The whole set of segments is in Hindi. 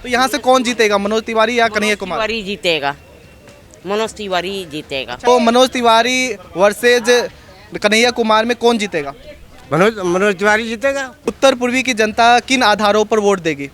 तो यहाँ से कौन जीतेगा, मनोज तिवारी या कन्हैया कुमार? तिवारी जीतेगा, मनोज तिवारी जीतेगा। तो मनोज तिवारी वर्सेज कन्हैया कुमार में कौन जीतेगा? मनोज तिवारी जीतेगा। उत्तर पूर्वी की जनता किन आधारों पर वोट देगी?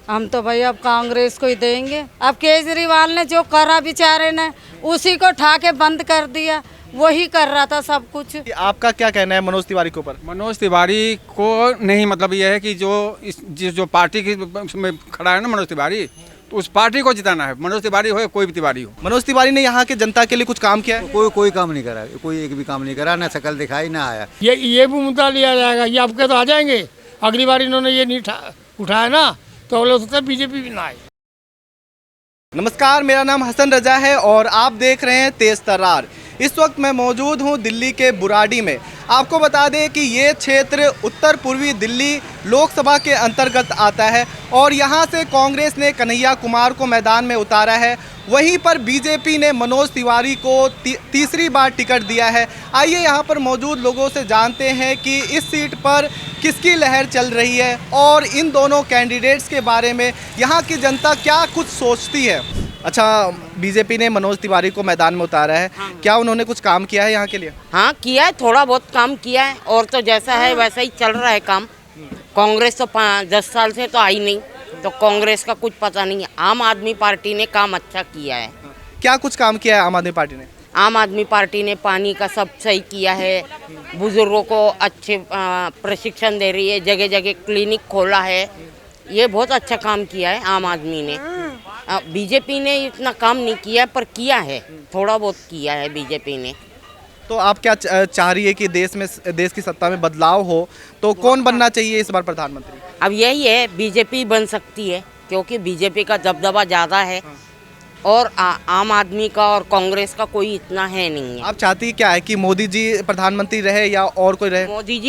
हम तो भाई अब कांग्रेस को ही देंगे। अब केजरीवाल ने जो करा बेचारे ने, उसी को ठा के बंद कर दिया, वही कर रहा था सब कुछ। आपका क्या कहना है मनोज तिवारी के ऊपर? मनोज तिवारी को नहीं, मतलब यह है कि जो पार्टी की में खड़ा है ना मनोज तिवारी, तो उस पार्टी को जिताना है। मनोज तिवारी हो या कोई भी तिवारी हो। मनोज तिवारी ने यहाँ के जनता के लिए कुछ काम किया है? कोई काम नहीं करा, कोई एक भी काम नहीं करा, ना शकल दिखाई ना आया। ये भी मुद्दा लिया जाएगा, ये आपके तो आ जाएंगे। अगली बार इन्होंने ये नहीं उठाया ना, तो अगले सोचते बीजेपी भी ना आए। नमस्कार, मेरा नाम हसन रजा है और आप देख रहे हैं तेज तर्रार। इस वक्त मैं मौजूद हूं दिल्ली के बुराड़ी में। आपको बता दें कि ये क्षेत्र उत्तर पूर्वी दिल्ली लोकसभा के अंतर्गत आता है और यहां से कांग्रेस ने कन्हैया कुमार को मैदान में उतारा है। वहीं पर बीजेपी ने मनोज तिवारी को तीसरी बार टिकट दिया है। आइए यहां पर मौजूद लोगों से जानते हैं कि इस सीट पर किसकी लहर चल रही है और इन दोनों कैंडिडेट्स के बारे में यहां की जनता क्या कुछ सोचती है। अच्छा, बीजेपी ने मनोज तिवारी को मैदान में उतारा है। हाँ। क्या उन्होंने कुछ काम किया है यहाँ के लिए? हाँ किया है, थोड़ा बहुत काम किया है, और तो जैसा है वैसा ही चल रहा है काम। कांग्रेस तो 10 साल से तो आई नहीं, तो कांग्रेस का कुछ पता नहीं है। आम आदमी पार्टी ने काम अच्छा किया है। क्या कुछ काम किया है आम आदमी पार्टी ने? आम आदमी पार्टी ने पानी का सब सही किया है, बुजुर्गों को अच्छे प्रशिक्षण दे रही है, जगह जगह क्लिनिक खोला है। ये बहुत अच्छा काम किया है आम आदमी ने। बीजेपी ने इतना काम नहीं किया, पर किया है, थोड़ा बहुत किया है बीजेपी ने। तो आप क्या चाह रही है कि देश की सत्ता में बदलाव हो, तो कौन बनना चाहिए इस बार प्रधानमंत्री? अब यही है, बीजेपी बन सकती है, क्योंकि बीजेपी का दबदबा ज़्यादा है और आम आदमी का और कांग्रेस का कोई इतना है नहीं है। आप चाहती क्या है कि मोदी जी प्रधानमंत्री रहे या और कोई रहे? मोदी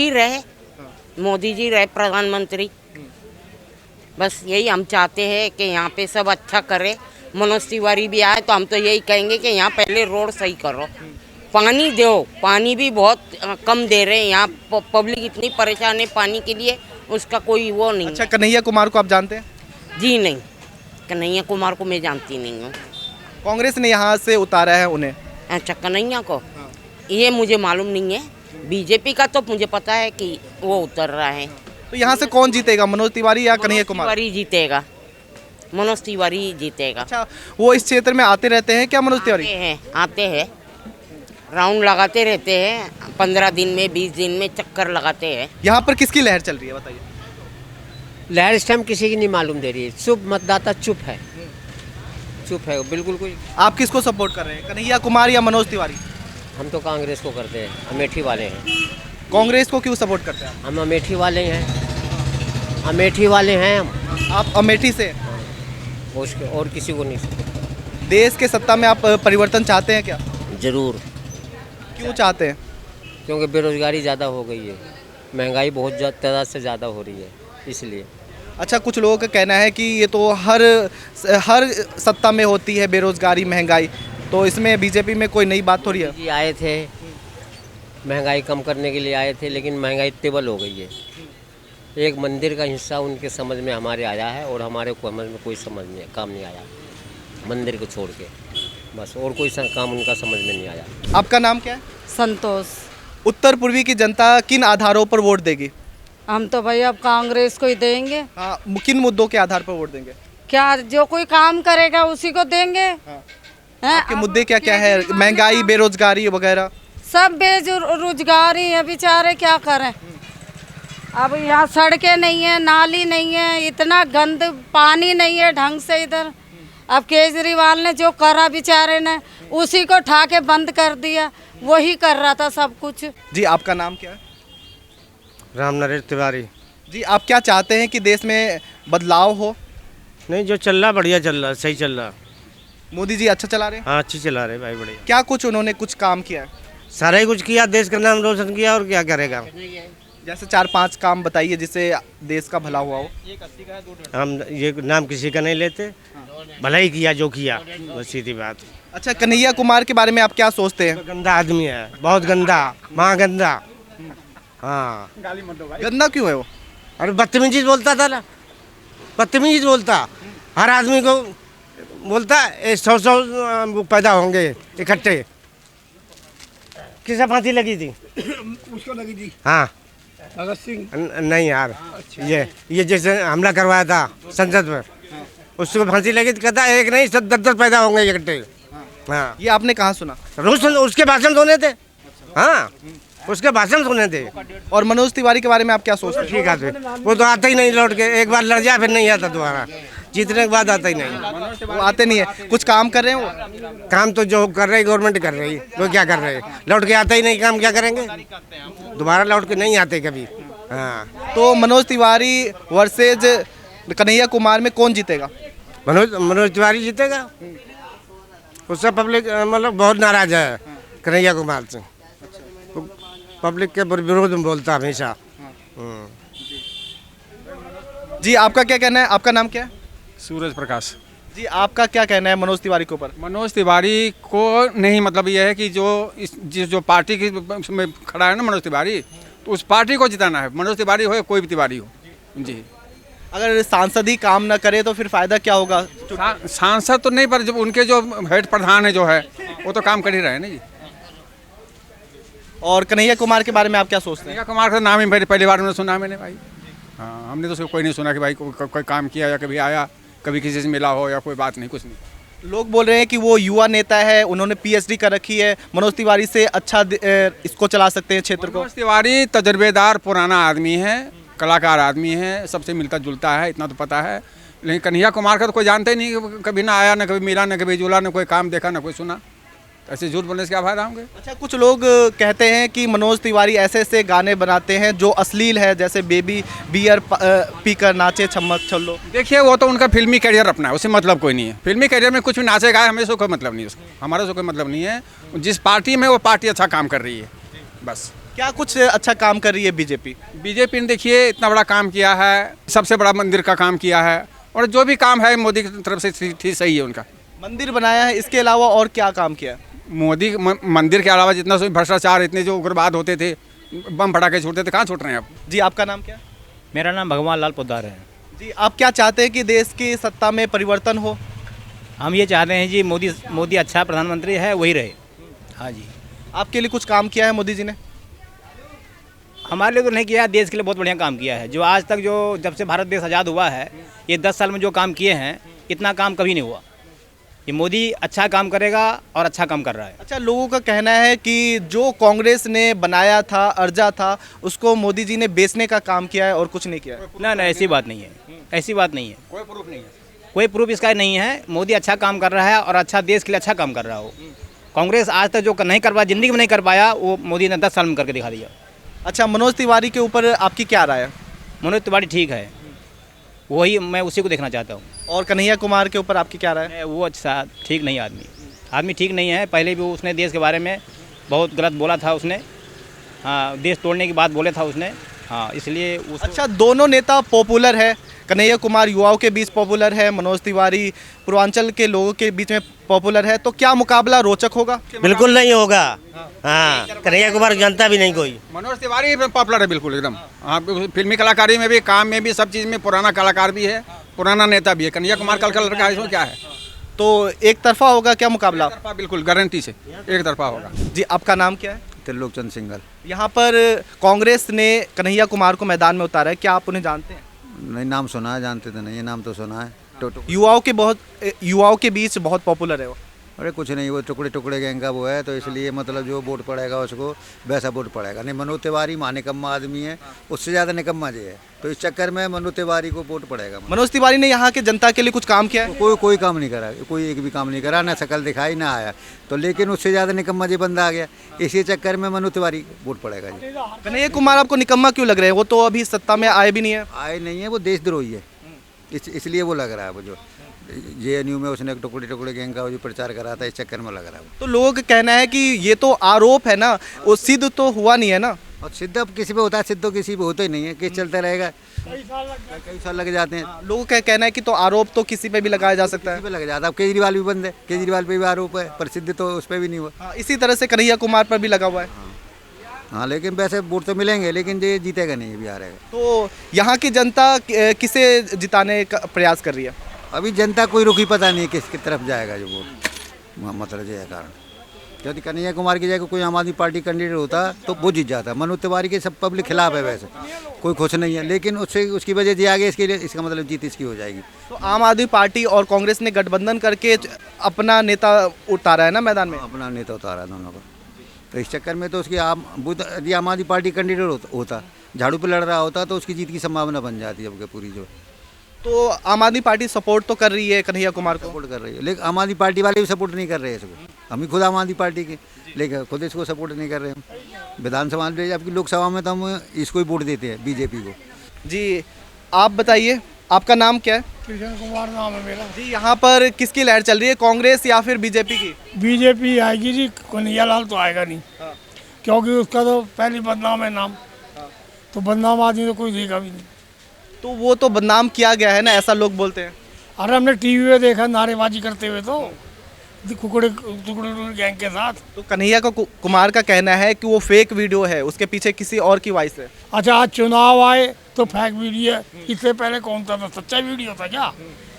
जी रहे प्रधानमंत्री। बस यही हम चाहते हैं कि यहाँ पे सब अच्छा करे। मनोज तिवारी भी आए तो हम तो यही कहेंगे कि यहाँ पहले रोड सही करो, पानी दो। पानी भी बहुत कम दे रहे हैं यहाँ, पब्लिक इतनी परेशान है पानी के लिए, उसका कोई वो नहीं। अच्छा, कन्हैया कुमार को आप जानते हैं? जी नहीं, कन्हैया कुमार को मैं जानती नहीं हूँ। कांग्रेस ने यहाँ से उतारा है उन्हें। अच्छा, कन्हैया को ये मुझे मालूम नहीं है। बीजेपी का तो मुझे पता है कि वो उतर रहा है। तो यहाँ से कौन जीतेगा, मनोज तिवारी या कन्हैया कुमार? तिवारी जीतेगा, मनोज तिवारी जीतेगा। अच्छा, वो इस क्षेत्र में आते रहते हैं क्या मनोज तिवारी? आते हैं, राउंड लगाते रहते हैं, 15 दिन में 20 दिन में चक्कर लगाते हैं। यहाँ पर किसकी लहर चल रही है बताइए? लहर इस टाइम किसी की नहीं मालूम दे रही है। चुप, मतदाता चुप है, चुप है बिल्कुल। कोई आप किसको सपोर्ट कर रहे हैं, कन्हैया कुमार या मनोज तिवारी? हम तो कांग्रेस को करते हैं, अमेठी वाले हैं। कांग्रेस को क्यों सपोर्ट करते हैं? हम अमेठी वाले हैं, अमेठी वाले हैं हम। आप अमेठी से? उसके और किसी को नहीं। देश के सत्ता में आप परिवर्तन चाहते हैं क्या? जरूर। क्यों चाहते हैं? क्योंकि बेरोजगारी ज़्यादा हो गई है, महंगाई बहुत तादाद से ज़्यादा हो रही है, इसलिए। अच्छा, कुछ लोगों का कहना है कि ये तो हर सत्ता में होती है बेरोजगारी महंगाई, तो इसमें बीजेपी में कोई नई बात थोड़ी है। जी आए थे, महंगाई कम करने के लिए आए थे, लेकिन महंगाई टेबल हो गई है। एक मंदिर का हिस्सा उनके समझ में हमारे आया है और हमारे को समझ में कोई काम नहीं आया, मंदिर को छोड़ के बस, और कोई काम उनका समझ में नहीं आया। आपका नाम क्या है? संतोष। उत्तर पूर्वी की जनता किन आधारों पर वोट देगी? हम तो भाई अब कांग्रेस को ही देंगे। हाँ, किन मुद्दों के आधार पर वोट देंगे? क्या जो कोई काम करेगा उसी को देंगे। हाँ। हैं? आपके मुद्दे क्या क्या है, महंगाई, बेरोजगारी वगैरह? सब बेरोजगारी है बेचारे, क्या करें। अब यहाँ सड़कें नहीं है, नाली नहीं है, इतना गंद पानी नहीं है ढंग से इधर। अब केजरीवाल ने जो करा बेचारे ने, उसी को ठा के बंद कर दिया, वही कर रहा था सब कुछ। जी, आपका नाम क्या है? राम नरेश तिवारी। जी, आप क्या चाहते हैं कि देश में बदलाव हो? नहीं, जो चल रहा बढ़िया चल रहा, सही चल रहा। मोदी जी अच्छा चला रहे हैं? हाँ, अच्छी चला रहे भाई, बढ़िया। क्या कुछ उन्होंने कुछ काम किया है? सारा ही कुछ किया, देश का नाम रोशन किया, और क्या करेगा। जैसे 4-5 काम बताइए जिससे देश का भला हुआ हो। हम ये नाम किसी का नहीं लेते, भला ही किया जो किया, बस सीधी बात। अच्छा, कन्हैया कुमार के बारे में आप क्या सोचते हैं? गंदा आदमी है, बहुत गंदा, माँ गंदा। हाँ, गंदा क्यों है वो? अरे बदतमीजी बोलता था ना, बदतमीजी बोलता। हर आदमी को बोलता है 100 पैदा होंगे इकट्ठे। किसे फांसी लगी थी? उसको लगी थी हाँ भगत सिंह। नहीं यार, ये जैसे हमला करवाया था संसद में, उसको फांसी लगी थी। कहता एक नहीं 10 पैदा होंगे इकट्ठे। हाँ, ये आपने कहाँ सुना? रोज उसके भाषण सुने थे। हाँ, उसके भाषण सुने थे। और मनोज तिवारी के बारे में आप क्या सोचते हैं? ठीक है, वो तो आता ही नहीं लौट के, एक बार लड़ जाए फिर नहीं आता दोबारा, जीतने के बाद आता ही नहीं। वो आते नहीं है। कुछ काम कर रहे हैं वो? काम तो जो कर रही गवर्नमेंट कर रही, वो क्या कर रहे हैं? लौट के आता ही नहीं, काम क्या करेंगे? दोबारा लौट के नहीं आते कभी। हाँ, तो मनोज तिवारी वर्सेज कन्हैया कुमार में कौन जीतेगा? मनोज तिवारी जीतेगा। उससे पब्लिक मतलब बहुत नाराज है कन्हैया कुमार से। पब्लिक के विरोध में बोलता हमेशा। जी, आपका क्या कहना है? आपका नाम क्या है? सूरज प्रकाश। जी, आपका क्या कहना है मनोज तिवारी के ऊपर? मनोज तिवारी को नहीं, मतलब ये है कि जो पार्टी की में खड़ा है ना मनोज तिवारी, तो उस पार्टी को जिताना है। मनोज तिवारी हो या कोई भी तिवारी हो। जी, अगर सांसद ही काम न करे तो फिर फायदा क्या होगा? सांसद तो नहीं, पर जब उनके जो हेड प्रधान है जो है, वो तो काम कर ही रहे हैं ना जी। और कन्हैया कुमार के बारे में आप क्या सोचते हैं? कन्हैया कुमार का नाम ही मेरी पहली बार में सुना मैंने भाई। हाँ, हमने तो उसको कोई नहीं सुना कि भाई कोई काम किया या कभी आया, कभी किसी से मिला हो या कोई बात नहीं, कुछ नहीं। लोग बोल रहे हैं कि वो युवा नेता है, उन्होंने पीएचडी कर रखी है, मनोज तिवारी से अच्छा इसको चला सकते हैं क्षेत्र को। मनोज तिवारी तजर्बेदार पुराना आदमी है, कलाकार आदमी है, सबसे मिलता जुलता है, इतना तो पता है। लेकिन कन्हैया कुमार का तो कोई जानता ही नहीं, कभी ना आया, ना कभी मिला, ना कभी जुला, ना कोई काम देखा, ना कोई सुना। ऐसे झूठ बोलने से क्या फायदा होंगे? अच्छा, कुछ लोग कहते हैं कि मनोज तिवारी ऐसे ऐसे गाने बनाते हैं जो अश्लील है, जैसे बेबी बियर पीकर नाचे छम्मक छल्लो। देखिए, वो तो उनका फिल्मी करियर अपना है, उससे मतलब कोई नहीं है। फिल्मी करियर में कुछ भी नाचे गाए, हमें से कोई मतलब नहीं है उसका, हमारा से कोई मतलब नहीं है। जिस पार्टी में वो पार्टी अच्छा काम कर रही है, बस। क्या कुछ अच्छा काम कर रही है बीजेपी? बीजेपी ने देखिए इतना बड़ा काम किया है, सबसे बड़ा मंदिर का काम किया है, और जो भी काम है मोदी की तरफ से ठीक सही है उनका। मंदिर बनाया है, इसके अलावा और क्या काम किया? मोदी मंदिर के अलावा जितना भ्रष्टाचार, इतने जो उग्रवाद होते थे, बम फटाके छूटते थे, कहाँ छूट रहे हैं अब? जी, आपका नाम क्या? मेरा नाम भगवान लाल पोद्दार है। जी, आप क्या चाहते हैं कि देश की सत्ता में परिवर्तन हो? हम ये चाहते हैं जी मोदी अच्छा प्रधानमंत्री है, वही रहे। हाँ जी। आपके लिए कुछ काम किया है मोदी जी ने? हमारे लिए तो नहीं किया, देश के लिए बहुत बढ़िया काम किया है। जो आज तक जब से भारत देश आज़ाद हुआ है, ये 10 साल में जो काम किए हैं, इतना काम कभी नहीं हुआ। ये मोदी अच्छा काम करेगा और अच्छा काम कर रहा है। अच्छा, लोगों का कहना है कि जो कांग्रेस ने बनाया था, अर्जा था, उसको मोदी जी ने बेचने का काम किया है और कुछ नहीं किया है। ना, ऐसी बात नहीं है, ऐसी बात नहीं है, कोई प्रूफ नहीं है, कोई प्रूफ इसका नहीं है। मोदी अच्छा काम कर रहा है और अच्छा देश के लिए अच्छा काम कर रहा हो। कांग्रेस आज तक जो नहीं कर पाया, जिंदगी में नहीं कर पाया, वो मोदी ने 10 साल में करके दिखा दिया। अच्छा, मनोज तिवारी के ऊपर आपकी क्या राय है? मनोज तिवारी ठीक है, वही मैं उसी को देखना चाहता हूँ। और कन्हैया कुमार के ऊपर आपकी क्या राय है? वो अच्छा ठीक नहीं, आदमी ठीक नहीं है। पहले भी उसने देश के बारे में बहुत गलत बोला था उसने। हाँ, देश तोड़ने की बात बोले था उसने। हाँ, इसलिए अच्छा, दोनों नेता पॉपुलर है। कन्हैया कुमार युवाओं के बीच पॉपुलर है, मनोज तिवारी पूर्वांचल के लोगों के बीच में पॉपुलर है, तो क्या मुकाबला रोचक होगा? बिल्कुल नहीं होगा। हाँ, कन्हैया कुमार जानता भी नहीं कोई। मनोज तिवारी पॉपुलर है बिल्कुल एकदम। हाँ, फिल्मी कलाकारी में भी, काम में भी, सब चीज़ में पुराना कलाकार भी है, पुराना नेता भी है। कन्हैया कुमार कल का लड़का है, इसमें क्या है? तो एक तरफा होगा क्या मुकाबला? बिल्कुल गारंटी से एक तरफा होगा। जी, आपका नाम क्या है? त्रिलोकचंद सिंघल। यहाँ पर कांग्रेस ने कन्हैया कुमार को मैदान में उतारा है, क्या आप उन्हें जानते हैं? नहीं, नाम सुना है, जानते तो नहीं, ये नाम तो सुना है। युवाओं के बीच बहुत पॉपुलर है वो। अरे कुछ नहीं, वो टुकड़े टुकड़े गैंग का वो है, तो इसलिए मतलब जो वोट पड़ेगा उसको वैसा वोट पड़ेगा। नहीं, मनोज तिवारी निकम्मा आदमी है, उससे ज़्यादा निकम्मा जी है, तो इस चक्कर में मनोज तिवारी को वोट पड़ेगा। मनोज तिवारी ने यहाँ के जनता के लिए कुछ काम किया है? कोई काम नहीं करा, कोई एक भी काम नहीं करा, ना शकल दिखाई ना आया, तो लेकिन उससे ज़्यादा निकम्मा जी बंदा आ गया, इसी चक्कर में मनोज तिवारी वोट पड़ेगा जी। कन्हैया कुमार आपको निकम्मा क्यों लग रहे हैं? वो तो अभी सत्ता में आए भी नहीं है। आए नहीं है, वो देशद्रोही है, इसलिए वो लग रहा है। वो जो JNU में उसने टुकड़े टुकड़े गैंग का जो प्रचार करा था, इस चक्कर में लग रहा है। तो लोगों का कहना है कि ये तो आरोप है ना, वो सिद्ध तो हुआ नहीं है ना। और सिद्ध अब किसी पे होता है, सिद्ध तो किसी पे होता ही नहीं है, केस चलता रहेगा, कई साल लग जाते हैं। लोगों का कहना है कि तो आरोप तो किसी पे भी लगाया जा सकता है। किसी पे लग जाता है। अब केजरीवाल भी बंद है, केजरीवाल पे भी आरोप है, पर सिद्ध तो उस पर भी नहीं हुआ। हाँ, इसी तरह से कन्हैया कुमार पर भी लगा हुआ है। हाँ, लेकिन वैसे वोट तो मिलेंगे, लेकिन ये जीतेगा नहीं, ये भी हारेगा। तो यहाँ की जनता किसे जिताने का प्रयास कर रही है? अभी जनता कोई रुखी पता नहीं किसकी तरफ जाएगा जो वोट, मतलब ये है कारण। यदि कन्हैया कुमार की जगह कोई आम आदमी पार्टी कैंडिडेट होता तो वो जीत जाता। मनोज तिवारी के सब पब्लिक खिलाफ है, वैसे कोई खुश नहीं है, लेकिन उससे उसकी वजह से आगे इसके लिए इसका मतलब जीत इसकी हो जाएगी। तो आम आदमी पार्टी और कांग्रेस ने गठबंधन करके अपना नेता उतारा है ना मैदान में। अपना नेता उतारा है दोनों को, तो इस चक्कर में तो उसकी यदि आम आदमी पार्टी कैंडिडेट होता, झाड़ू पे लड़ रहा होता तो उसकी जीत की संभावना बन जाती है अब पूरी। जो तो आम आदमी पार्टी सपोर्ट तो कर रही है कन्हैया कुमार को, सपोर्ट कर रही है, लेकिन आम आदमी पार्टी वाले भी सपोर्ट नहीं कर रहे हैं इसको। हम ही खुद आम आदमी पार्टी के, लेकिन खुद इसको सपोर्ट नहीं कर रहे हम। विधानसभा में जबकि लोकसभा में तो हम इसको ही वोट देते हैं, बीजेपी को। जी आप बताइए, आपका नाम क्या है? कृष्ण कुमार नाम है मेरा जी। यहाँ पर किसकी लहर चल रही है, कांग्रेस या फिर बीजेपी की? बीजेपी आएगी जी, कन्हैया लाल तो आएगा नहीं। क्योंकि उसका तो पहले बदनाम है नाम, तो बदनाम आदमी तो कोई देगा भी नहीं। तो वो तो बदनाम किया गया है ना, ऐसा लोग बोलते हैं। अरे हमने टीवी में देखा नारेबाजी करते हुए, तो टुकड़े गैंग के साथ। तो कन्हैया कुमार का कहना है कि वो फेक वीडियो है, उसके पीछे किसी और की वॉइस है। अच्छा, आज चुनाव आए तो फेक वीडियो है, इससे पहले कौन था? तो सच्चा वीडियो था क्या?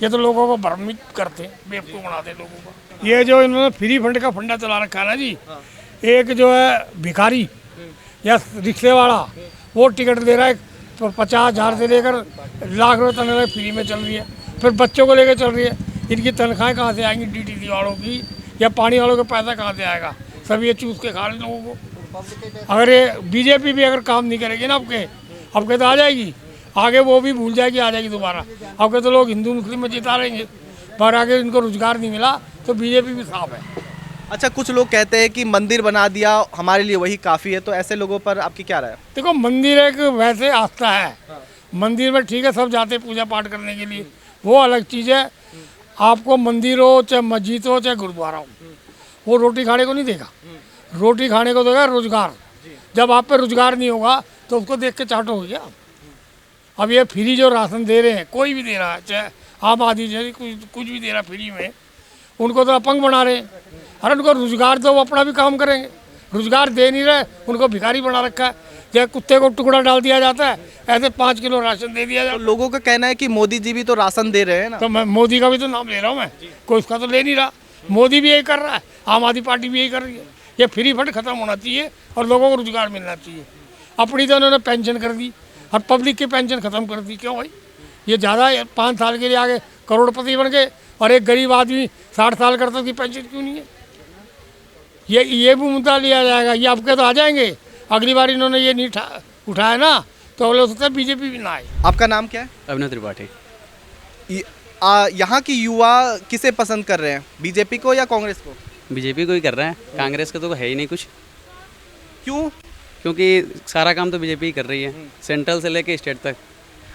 ये तो लोगों को भ्रमित करते, बेवकूफ़ बनाते लोगों को। ये जो इन्होंने फ्री फंड का फंडा चला रखा है ना जी, एक जो है भिखारी या रिक्शे वाला वो टिकट दे रहा है, तो 50,000 से लेकर लाख रुपये तनख्वाह फ्री में चल रही है, फिर बच्चों को लेकर चल रही है। इनकी तनख्वाहें कहाँ से आएंगी डीटीसी वालों की, या पानी वालों का पैसा कहाँ से आएगा? सब ये चूस के खा रहे लोगों को। अगर ये बीजेपी भी अगर काम नहीं करेगी ना आपके तो आ जाएगी, आगे वो भी भूल जाएगी, आ जाएगी दोबारा। आपके तो लोग हिंदू मुस्लिम में जिता रहेंगे, पर आगे इनको रोजगार नहीं मिला तो बीजेपी भी साफ है। अच्छा, कुछ लोग कहते हैं कि मंदिर बना दिया हमारे लिए वही काफ़ी है, तो ऐसे लोगों पर आपकी क्या राय है? देखो, मंदिर एक वैसे आस्था है, मंदिर में ठीक है सब जाते पूजा पाठ करने के लिए, वो अलग चीज़ है। आपको मंदिर हो चाहे मस्जिद हो चाहे गुरुद्वारा हो, वो रोटी खाने को नहीं देगा, रोटी खाने को देगा रोजगार। जब आप पे रोजगार नहीं होगा तो उसको देख के चाटो हो गया। अब ये फ्री जो राशन दे रहे हैं, कोई भी दे रहा है, चाहे आम आदमी जैसे कुछ भी दे रहा है फ्री में, उनको तो अपंग बना रहे हैं। अरे उनको रोजगार दो, वो अपना भी काम करेंगे, रोजगार दे नहीं रहे, उनको भिखारी बना रखा है। जैसे कुत्ते को टुकड़ा डाल दिया जाता है, ऐसे 5 किलो राशन दे दिया जाता है। तो लोगों का कहना है कि मोदी जी भी तो राशन दे रहे हैं ना। तो मैं मोदी का भी तो नाम ले रहा हूँ, मैं कोई उसका तो ले नहीं रहा। मोदी भी यही कर रहा है, आम आदमी पार्टी भी यही कर रही है। ये फ्री फंड खत्म होना चाहिए और लोगों को रोजगार मिलना चाहिए। अपनी तो उन्होंने पेंशन कर दी और पब्लिक की पेंशन खत्म कर दी। क्यों भाई? ये ज़्यादा 5 साल के लिए आगे करोड़पति बन गए और एक गरीब आदमी 60 साल करता उसकी पेंशन क्यों नहीं है? ये भी मुद्दा लिया जाएगा। ये आपके तो आ जाएंगे, अगली बार इन्होंने ये नहीं उठाया ना तो अगले सोचते बीजेपी भी ना आए। आपका नाम क्या है? अभिनव त्रिपाठी। यहाँ की युवा किसे पसंद कर रहे हैं, बीजेपी को या कांग्रेस को? बीजेपी को ही कर रहे हैं, कांग्रेस का तो है ही नहीं कुछ। क्यों? क्योंकि सारा काम तो बीजेपी ही कर रही है, सेंट्रल से लेके स्टेट तक।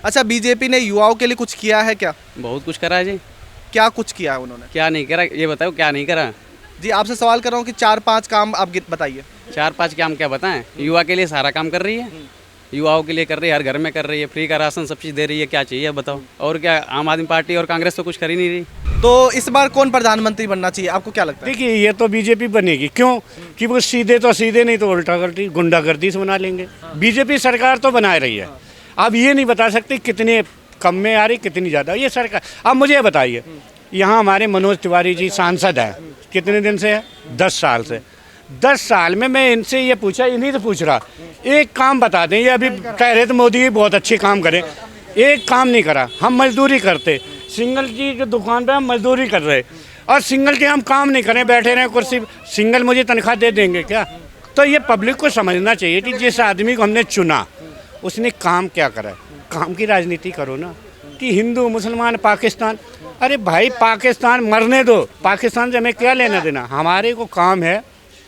अच्छा, बीजेपी ने युवाओं के लिए कुछ किया है क्या? बहुत कुछ करा है जी। क्या कुछ किया है उन्होंने? क्या नहीं करा ये बताओ, क्या नहीं करा जी? आपसे सवाल कर रहा हूँ कि 4-5 काम आप बताइए। 4-5 काम क्या बताएं? युवा के लिए सारा काम कर रही है, युवाओं के लिए कर रही है, हर घर में कर रही है, फ्री का राशन सब चीज़ दे रही है। क्या चाहिए बताओ? और क्या आम आदमी पार्टी और कांग्रेस तो कुछ कर ही नहीं रही। तो इस बार कौन प्रधानमंत्री बनना चाहिए, आपको क्या लगता है? देखिए, ये तो बीजेपी बनेगी। क्यों? कि वो सीधे तो सीधे, नहीं तो उल्टागर्दी गुंडागर्दी से बना लेंगे। बीजेपी सरकार तो बना रही है, अब ये नहीं बता सकते कितने कम में आ रही कितनी ज़्यादा ये सरकार। अब मुझे ये बताइए, यहाँ हमारे मनोज तिवारी जी सांसद हैं, कितने दिन से है? 10 साल से। 10 साल में मैं इनसे ये पूछा, इन्हीं से पूछ रहा, एक काम बता दें। ये अभी कह रहे थे मोदी बहुत अच्छे काम करें, एक काम नहीं करा। हम मजदूरी करते, सिंगल की जो दुकान पे हम मजदूरी कर रहे, और सिंगल के हम काम नहीं करें, बैठे रहें कुर्सी, सिंगल मुझे तनख्वाह दे देंगे क्या? तो ये पब्लिक को समझना चाहिए कि जिस आदमी को हमने चुना उसने काम क्या करा। काम की राजनीति करो ना, कि हिंदू मुसलमान पाकिस्तान। अरे भाई, पाकिस्तान मरने दो, पाकिस्तान से हमें क्या लेना देना, हमारे को काम है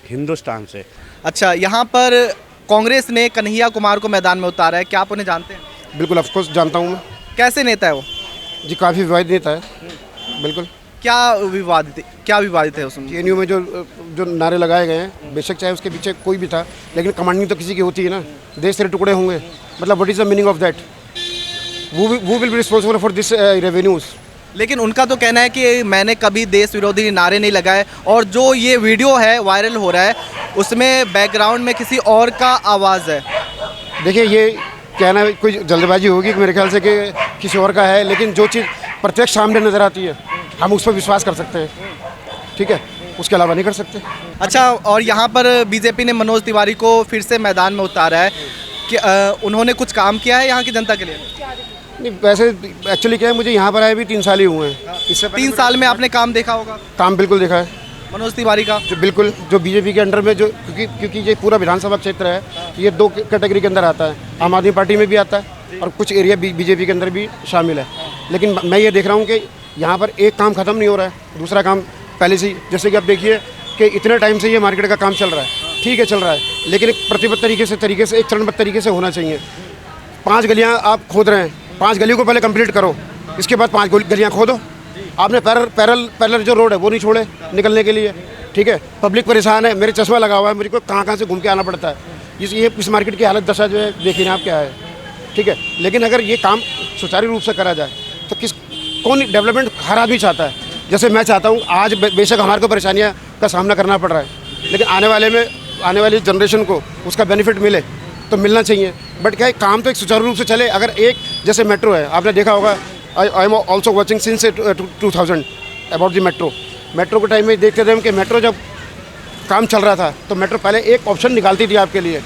हिंदुस्तान से। अच्छा, यहाँ पर कांग्रेस ने कन्हैया कुमार को मैदान में उतारा है, क्या आप उन्हें जानते हैं? बिल्कुल, ऑफकोर्स जानता हूँ मैं। कैसे नेता है वो? जी, काफ़ी विवादित नेता है। बिल्कुल। क्या विवादित है उसमें? जेएनयू में जो नारे लगाए गए हैं, बेशक चाहे उसके पीछे कोई भी था, लेकिन कमांडिंग तो किसी की होती है ना। देश से टुकड़े होंगे, मतलब what is the meaning of that? वो will be responsible for this revenues. लेकिन उनका तो कहना है कि मैंने कभी देश विरोधी नारे नहीं लगाए, और जो ये वीडियो है वायरल हो रहा है उसमें बैकग्राउंड में किसी और का आवाज़ है। देखिए, ये कहना कोई जल्दबाजी होगी मेरे ख्याल से कि किसी और का है, लेकिन जो चीज़ प्रत्यक्ष सामने नज़र आती है, हम उस पर विश्वास कर सकते हैं, ठीक है, उसके अलावा नहीं कर सकते। अच्छा, और यहाँ पर बीजेपी ने मनोज तिवारी को फिर से मैदान में उतारा है कि उन्होंने कुछ काम किया है यहाँ की जनता के लिए? नहीं, वैसे एक्चुअली क्या है, मुझे यहाँ पर आए भी 3 साल ही हुए हैं। इससे 3 साल में आपने काम देखा होगा? काम बिल्कुल देखा है मनोज तिवारी का। जो बिल्कुल जो बीजेपी के अंडर में जो क्योंकि ये पूरा विधानसभा क्षेत्र है, ये 2 कैटेगरी के अंदर आता है, आम आदमी पार्टी में भी आता है और कुछ एरिया बीजेपी के अंदर भी शामिल है। लेकिन मैं ये देख रहा हूँ कि यहाँ पर एक काम ख़त्म नहीं हो रहा है, दूसरा काम पहले से ही, जैसे कि आप देखिए कि इतने टाइम से ये मार्केट का काम चल रहा है, ठीक है चल रहा है, लेकिन एक प्रतिबद्ध तरीके से एक चरणबद्ध तरीके से होना चाहिए। 5 गलियाँ आप खोद रहे हैं, 5 गलियों को पहले कंप्लीट करो, इसके बाद 5 गलियाँ खोदो। आपने पैरल जो रोड है वो नहीं छोड़े निकलने के लिए, ठीक है। पब्लिक परेशान है, मेरे चश्मा लगा हुआ है, मेरे को कहाँ से घूम के आना पड़ता है। इस मार्केट की हालत दशा जो है देखिए ना आप क्या है, ठीक है। लेकिन अगर ये काम सुचारू रूप से करा जाए तो कौन डेवलपमेंट हर आदमी चाहता है। जैसे मैं चाहता हूँ, आज बेशक हमारे को परेशानियाँ का सामना करना पड़ रहा है, लेकिन आने वाली जनरेशन को उसका बेनिफिट मिले तो मिलना चाहिए। बट क्या है, काम तो एक सुचारू रूप से चले। अगर एक जैसे मेट्रो है, आपने देखा होगा, I am also watching since 2000 about the metro के टाइम में देखते थे हम कि मेट्रो जब काम चल रहा था तो मेट्रो पहले एक ऑप्शन निकालती थी आपके लिए,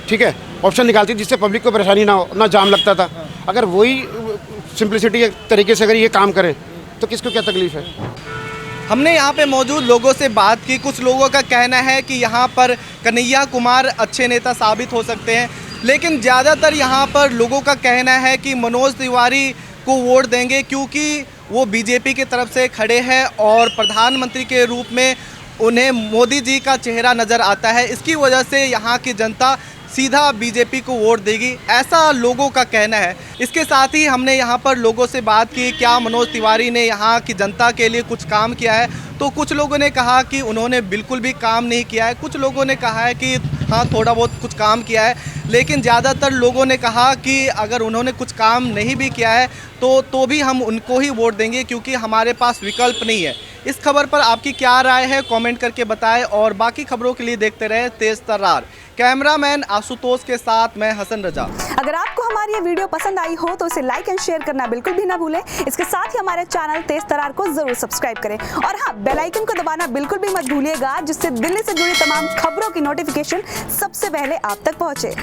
ठीक है, ऑप्शन निकालती थी जिससे पब्लिक को परेशानी ना हो, ना जाम लगता था। अगर वही सिंप्लिसिटी तरीके से अगर ये काम करें तो किसको क्या तकलीफ है। हमने यहाँ पे मौजूद लोगों से बात की। कुछ लोगों का कहना है कि यहाँ पर कन्हैया कुमार अच्छे नेता साबित हो सकते हैं, लेकिन ज़्यादातर यहाँ पर लोगों का कहना है कि मनोज तिवारी को वोट देंगे क्योंकि वो बीजेपी की तरफ से खड़े हैं और प्रधानमंत्री के रूप में उन्हें मोदी जी का चेहरा नज़र आता है। इसकी वजह से यहाँ की जनता सीधा बीजेपी को वोट देगी, ऐसा लोगों का कहना है। इसके साथ ही हमने यहाँ पर लोगों से बात की, क्या मनोज तिवारी ने यहाँ की जनता के लिए कुछ काम किया है, तो कुछ लोगों ने कहा कि उन्होंने बिल्कुल भी काम नहीं किया है। कुछ लोगों ने कहा है कि हाँ थोड़ा बहुत कुछ काम किया है, लेकिन ज़्यादातर लोगों ने कहा कि अगर उन्होंने कुछ काम नहीं भी किया है तो भी हम उनको ही वोट देंगे क्योंकि हमारे पास विकल्प नहीं है। इस खबर पर आपकी क्या राय है, कमेंट करके बताएं और बाकी खबरों के लिए देखते रहें तेज तर्रार। कैमरामैन आशुतोष के साथ मैं हसन रजा। अगर आपको हमारी ये वीडियो पसंद आई हो तो इसे लाइक एंड शेयर करना बिल्कुल भी ना भूलें। इसके साथ ही हमारे चैनल तेज तर्रार को जरूर सब्सक्राइब करें और हाँ, बेल आइकन को दबाना बिल्कुल भी मत भूलिएगा, जिससे दिल्ली से जुड़ी तमाम खबरों की नोटिफिकेशन सबसे पहले आप तक पहुंचे।